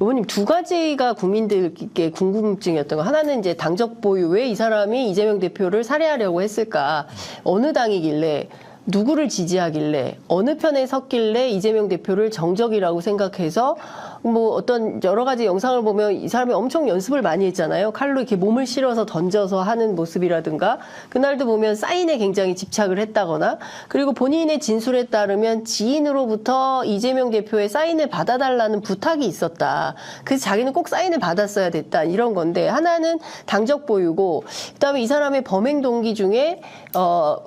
의원님 두 가지가 국민들께 궁금증이었던 거. 하나는 이제 당적 보유, 왜 이 사람이 이재명 대표를 살해하려고 했을까? 어느 당이길래, 누구를 지지하길래, 어느 편에 섰길래 이재명 대표를 정적이라고 생각해서 뭐 어떤 여러 가지 영상을 보면 이 사람이 엄청 연습을 많이 했잖아요. 칼로 이렇게 몸을 실어서 던져서 하는 모습이라든가, 그날도 보면 사인에 굉장히 집착을 했다거나, 그리고 본인의 진술에 따르면 지인으로부터 이재명 대표의 사인을 받아달라는 부탁이 있었다. 그래서 자기는 꼭 사인을 받았어야 됐다. 이런 건데, 하나는 당적 보유고, 그다음에 이 사람의 범행 동기 중에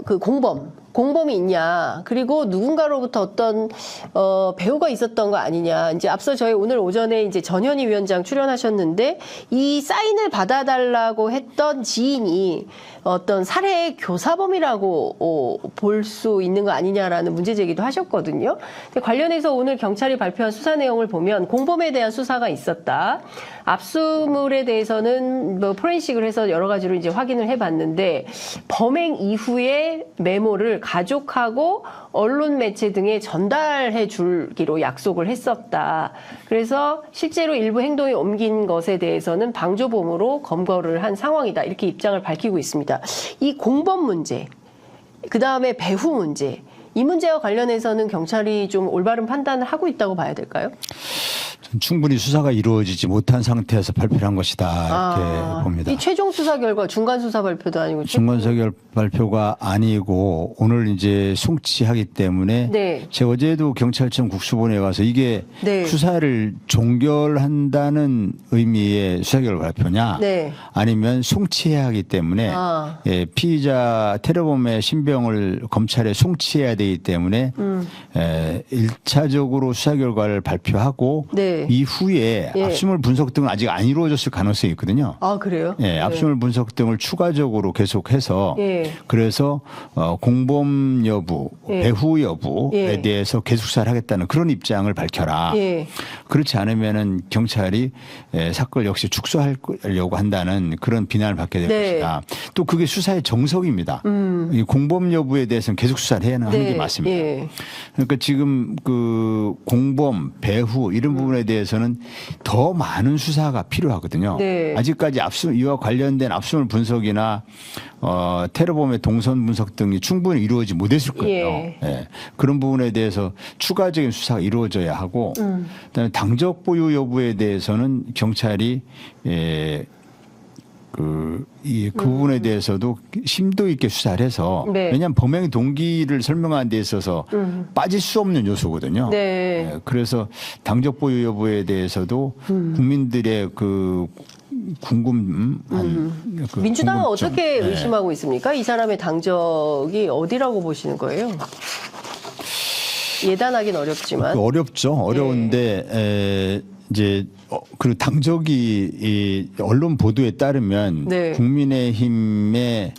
그 공범이 있냐, 그리고 누군가로부터 어떤 배우가 있었던 거 아니냐. 이제 앞서 저희 오늘 오전에 이제 전현희 위원장 출연하셨는데, 이 사인을 받아달라고 했던 지인이 어떤 살해의 교사범이라고 볼 수 있는 거 아니냐라는 문제 제기도 하셨거든요. 근데 관련해서 오늘 경찰이 발표한 수사 내용을 보면 공범에 대한 수사가 있었다. 압수물에 대해서는 뭐 포렌식을 해서 여러 가지로 이제 확인을 해봤는데, 범행 이후에 메모를 가족하고 언론 매체 등에 전달해 주기로 약속을 했었다. 그래서 실제로 일부 행동이 옮긴 것에 대해서는 방조범으로 검거를 한 상황이다. 이렇게 입장을 밝히고 있습니다. 이 공범 문제, 그 다음에 배후 문제, 이 문제와 관련해서는 경찰이 좀 올바른 판단을 하고 있다고 봐야 될까요? 충분히 수사가 이루어지지 못한 상태에서 발표를 한 것이다, 이렇게 봅니다. 이 최종 수사 결과 중간 수사 발표도 아니고 중간 수사 발표가 아니고 오늘 이제 송치하기 때문에, 네. 제가 어제도 경찰청 국수본에 가서 이게 네. 수사를 종결한다는 의미의 수사 결과 발표냐, 네. 아니면 송치해야 하기 때문에 예, 피의자 테러범의 신병을 검찰에 송치해야 되기 때문에 1차적으로 수사 결과를 발표하고, 네. 이후에 예. 압수물 분석 등은 아직 안 이루어졌을 가능성이 있거든요. 아, 그래요? 예, 압수물 분석 등을 추가적으로 계속해서, 예. 그래서 공범 여부, 예. 배후 여부에 예. 대해서 계속 수사를 하겠다는 그런 입장을 밝혀라. 예. 그렇지 않으면은 경찰이 사건을 역시 축소하려고 한다는 그런 비난을 받게 될 네. 것이다. 또 그게 수사의 정석입니다. 이 공범 여부에 대해서는 계속 수사를 해야 하는 네. 게 맞습니다. 예. 그러니까 지금 그 공범, 배후 이런 부분에 대해서는 더 많은 수사가 필요하거든요. 네. 아직까지 이와 관련된 압수물 분석이나 테러범의 동선 분석 등이 충분히 이루어지지 못했을 거예요. 예. 예. 그런 부분에 대해서 추가적인 수사가 이루어져야 하고, 그다음에 당적 보유 여부에 대해서는 경찰이 그 부분에 대해서도 심도 있게 수사를 해서, 네. 왜냐하면 범행 동기를 설명하는 데 있어서 빠질 수 없는 요소거든요. 네. 예, 그래서 당적 보유 여부에 대해서도 국민들의 그 궁금한 그 민주당은 궁금증. 어떻게 예. 의심하고 있습니까? 이 사람의 당적이 어디라고 보시는 거예요? 예단하긴 어렵지만. 어렵죠. 어려운데 이제 그리고 당적이 이 언론 보도에 따르면 네. 국민의힘의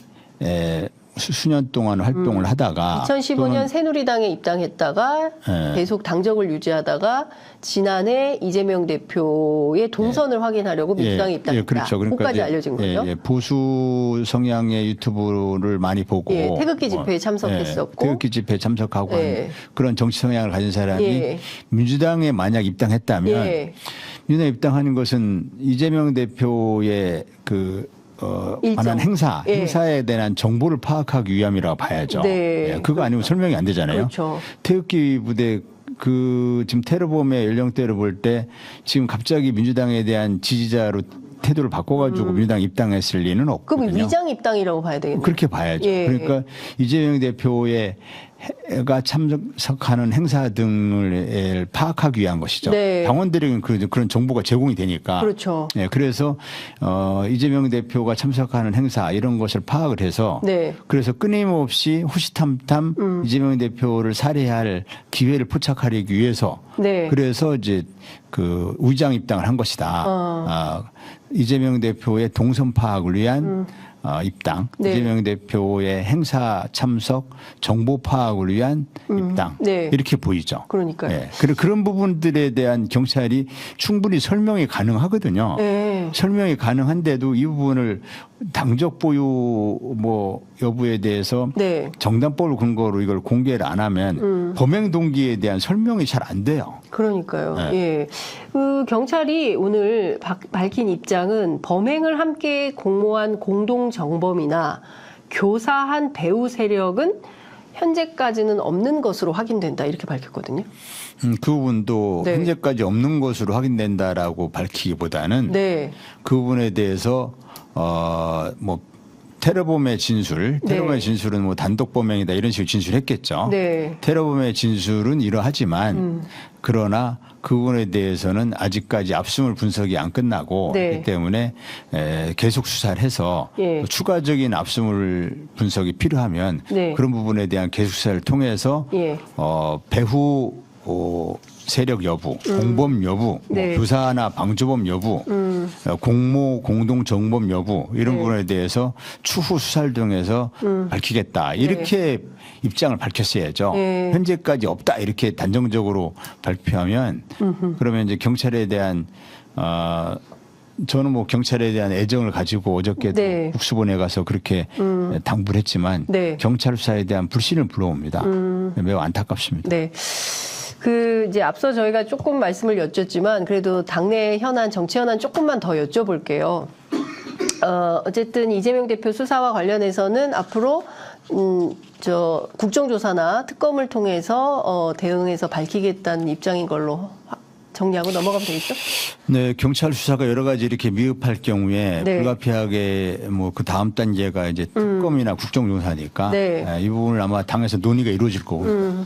수년 동안 활동을 하다가 2015년 새누리당에 입당했다가 계속 당적을 유지하다가 지난해 이재명 대표의 동선을 확인하려고 민주당에 입당했다. 그렇죠. 그러니까 그까지 알려진 거죠. 보수 성향의 유튜브를 많이 보고 태극기 집회에 참석했었고, 태극기 집회에 참석하고 예. 한 그런 정치 성향을 가진 사람이 예. 민주당에 만약 입당했다면 예. 민주당에 입당하는 것은 이재명 대표의 관한 일정. 행사에 대한 정보를 파악하기 위함이라고 봐야죠. 네. 예, 그거 아니면 설명이 안 되잖아요. 그렇죠. 태극기 부대 지금 테러범의 연령대를 볼 때 지금 갑자기 민주당에 대한 지지자로 태도를 바꿔가지고 민주당 입당했을 리는 없거든요. 그럼 위장 입당이라고 봐야 되겠네요. 그렇게 봐야죠. 예. 그러니까 이재명 대표가 참석하는 행사 등을 파악하기 위한 것이죠. 네. 당원들에게는 그런 정보가 제공이 되니까. 그렇죠. 네, 그래서 이재명 대표가 참석하는 행사 이런 것을 파악을 해서, 네. 그래서 끊임없이 호시탐탐 이재명 대표를 살해할 기회를 포착하기 위해서, 네. 그래서 이제 그 위장 입당을 한 것이다. 이재명 대표의 동선 파악을 위한 입당, 네. 이재명 대표의 행사 참석, 정보 파악을 위한 입당 네. 이렇게 보이죠. 그러니까요. 예. 그런 부분들에 대한 경찰이 충분히 설명이 가능하거든요. 네. 설명이 가능한데도 이 부분을 당적 보유 뭐 여부에 대해서 네. 정당법을 근거로 이걸 공개를 안 하면 범행 동기에 대한 설명이 잘 안 돼요. 그러니까요. 네. 예. 그 경찰이 오늘 밝힌 입장은 범행을 함께 공모한 공동 정범이나 교사한 배후 세력은 현재까지는 없는 것으로 확인된다 이렇게 밝혔거든요. 그 부분도 네. 현재까지 없는 것으로 확인된다라고 밝히기보다는 네. 그 부분에 대해서 뭐 테러범의 진술, 테러범의 네. 진술은 뭐 단독 범행이다 이런 식으로 진술했겠죠. 네. 테러범의 진술은 이러하지만 그러나 그 부분에 대해서는 아직까지 압수물 분석이 안 끝나고 네. 있기 때문에 계속 수사를 해서 예. 추가적인 압수물 분석이 필요하면 네. 그런 부분에 대한 계속 수사를 통해서 예. 배후 세력 여부, 공범 여부, 네. 뭐 교사나 방조범 여부, 공모 공동 정범 여부 이런 네. 부분에 대해서 추후 수사를 통해서 밝히겠다 이렇게 입장을 밝혔어야죠. 네. 현재까지 없다 이렇게 단정적으로 발표하면 그러면 이제 경찰에 대한 저는 뭐 경찰에 대한 애정을 가지고 어저께도 네. 국수본에 가서 그렇게 당부를 했지만 네. 경찰 수사에 대한 불신을 불러옵니다. 매우 안타깝습니다. 네. 이제 앞서 저희가 조금 말씀을 여쭸지만 그래도 당내 현안, 정치 현안 조금만 더 여쭤볼게요. 어쨌든 이재명 대표 수사와 관련해서는 앞으로 국정조사나 특검을 통해서 대응해서 밝히겠다는 입장인 걸로 정리하고 넘어가면 되겠죠? 네, 경찰 수사가 여러 가지 이렇게 미흡할 경우에 네. 불가피하게 뭐 그 다음 단계가 이제 특검이나 국정조사니까 네. 이 부분을 아마 당에서 논의가 이루어질 거고